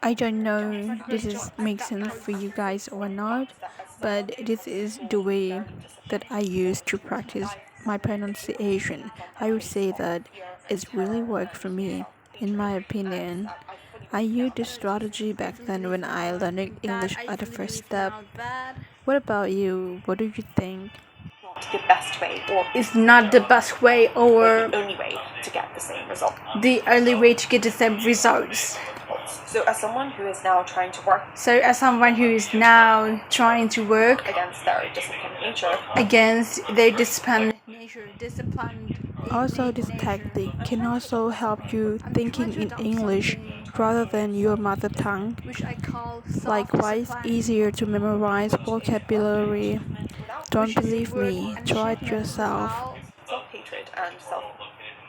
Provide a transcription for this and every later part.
I don't know this is makes sense for you guys or not, but this is the way that I use to practice my pronunciation. I would say that it's really worked for me, in my opinion. I used this strategy back then when I learned English at the first step. What about you? What do you think? Not the best way or It's not the best way or the only way to get the same result. the only way to get the same results. So as someone who is now trying to work against their disciplined nature, their disciplined nature, also this tactic can also help you thinking in English rather than your mother tongue. which I call Likewise, easier to memorize vocabulary. Don't believe me, try it yourself. self-hatred and self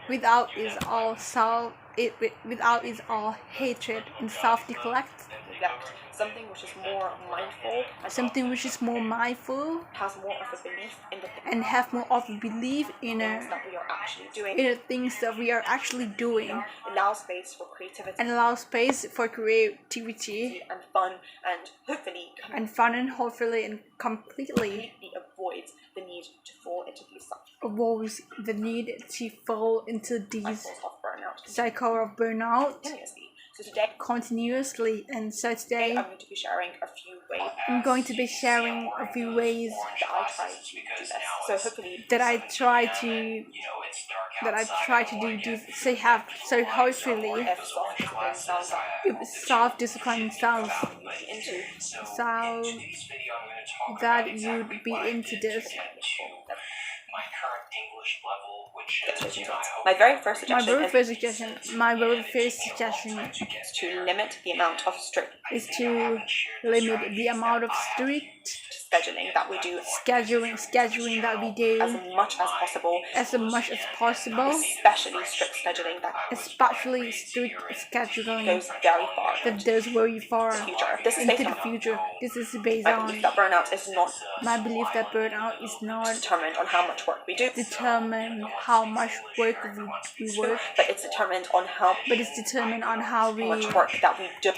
Without is all self it without is all hatred and self-neglect. neglect, something which is more mindful and Something which is more mindful has more of a belief in the things and have more of a belief in that we are actually doing. the things that we are actually doing, Allow space for creativity and allow space for creativity and fun, and hopefully and hopefully and completely completely avoids the need to fall into these avoids the need to fall into these cycles of burnout cycle of burnout continuously. So today continuously. And so today I'm going to be sharing a few ways I'm going to be sharing a few ways that I try to do this. So hopefully that I try to do this. So hopefully if self-discipline sounds if self-discipline sounds into so that you'd be into this. my very first My suggestion very first suggestion is to limit the amount of strict is to limit the amount of strict scheduling that we do scheduling that we do as much as possible, especially strict scheduling that especially strict scheduling goes very far that does very far into the future. This is into based the on future. This is based my on belief that burnout is not my belief that burnout is not determined on how much work we do, determined how much work we work, but it's determined on how but it's determined on how much work that we do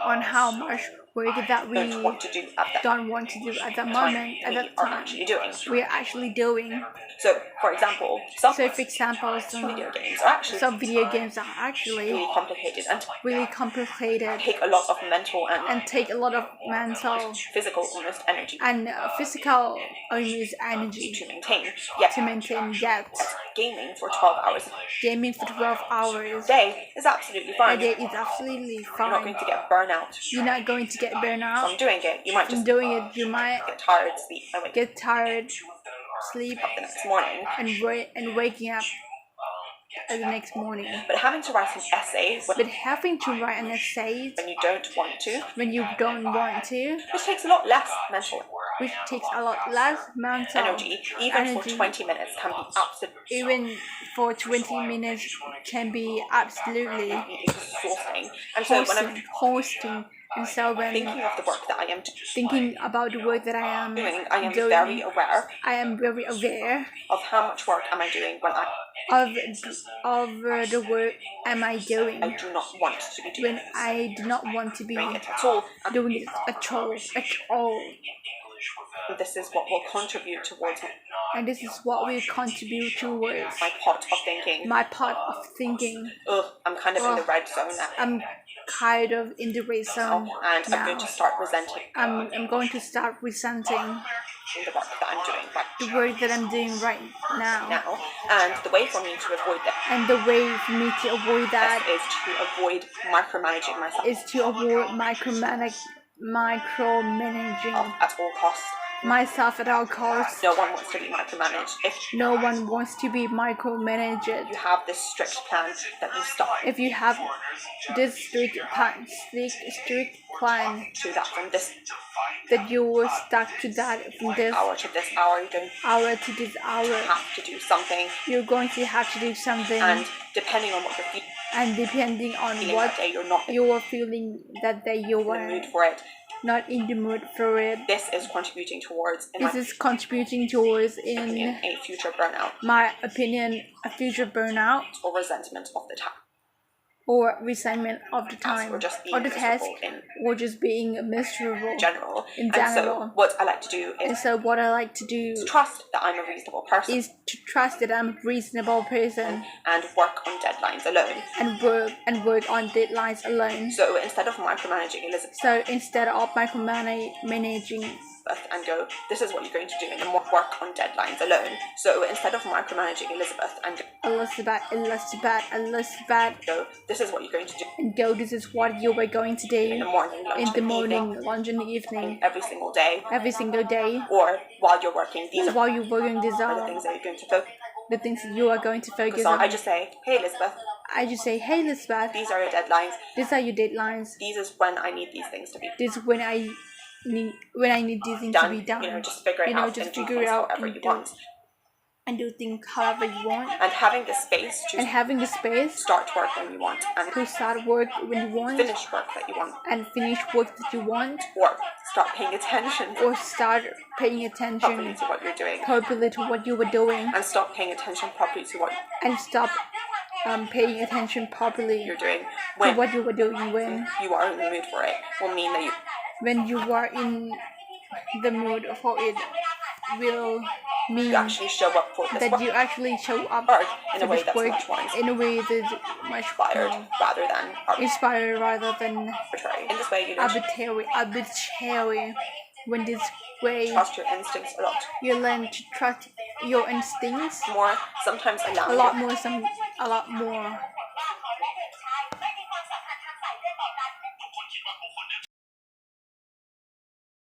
on how much work that we don't want to do at that don't want to do at that moment, at we that are time actually doing. we are actually doing. So, for example, some So, for example, video games are actually some video games are actually really complicated and really complicated take a lot of mental and and take a lot of mental physical almost energy and physical almost energy to maintain. Yet, to maintain. Yet gaming for 12 hours gaming for 12 hours a day is absolutely a fine. day is absolutely You're not going fine. to get burnout You're not going to get from burnout doing it. You might from just doing it. You might get tired, sleep, and wake get tired, sleep, up the next morning. and waking up the next morning. But having to write an essay But having to write an essay when you don't want to, when you don't want to, which takes a lot less mental which takes a lot less mental energy, even for 20 minutes, can be absolutely even for 20 minutes can be absolutely exhausting. And so when I'm hosting. And so when thinking of the work that I am thinking about the work that I am doing, I am doing, very aware I am very aware of how much work am I doing when of the work am I doing I do not want to be doing when I do not want to be it at all. doing it at all. This is what will contribute towards And this is what will contribute towards my pot of thinking. my part of thinking. Ugh, I'm kind of in the red zone now. I'm kind of in the red zone And now. I'm going to start resenting I'm going to start resenting the work that I'm doing the work that I'm doing right now. And the way for me to avoid that And the way for me to avoid that is to avoid micromanaging myself is to avoid micromanaging at all costs. myself at all costs. No one wants to be micromanaged. If No one wants to be micromanaged. you have this strict plan that you start If you have this strict plan to that from this that you will stuck to that from this hour to this hour, you don't hour to this hour, have to do something. you're going to have to do something. And depending on what you're feeling depending on that what day, you're not you are feeling that day, you in the were mood for it. not in the mood for it. This is contributing towards, in This my is contributing towards, opinion, a future burnout my opinion, a future burnout or resentment of the task. or resentment of the time, or just being or the task, miserable or just being miserable in general. in And so general. what I like to do And is so what I like to do trust that I'm a reasonable person is to trust that I'm a reasonable person and work on deadlines alone. and work on deadlines alone. So instead of micromanaging Elizabeth So instead of micromanaging and go, this is what you're going to do, and then work on deadlines alone. So instead of micromanaging Elizabeth and Elizabeth, go, this is what you're going to do, and go, this is what you were going to do in the morning, lunch, in the and morning, evening, lunch, and evening, every single day, or while you're working. These are while you're working. These the are things that you're going to focus the things that you are going to focus on. on. I just say, hey Elizabeth, hey Elizabeth, these are your deadlines. these are your deadlines. These is when I need these things to be This is when I need these things to be done. Just figure it out and do things however you want. And do things however you want. And having the space to start work when you want, and to start work when you want, finish work that you want, and finish work that you want, or start paying attention properly to what you're doing, properly to what you were doing, and stop paying attention properly to what paying attention properly you're doing to what you were doing when you are in the mood for it. Will mean that when you are in the mood for it will mean you actually show up for this that work. you actually show up in a way that's much more inspired rather than arbitrary. In this way, you arbitrary. When this way, trust your instincts a lot. You learn to trust your instincts more. Sometimes a lot more.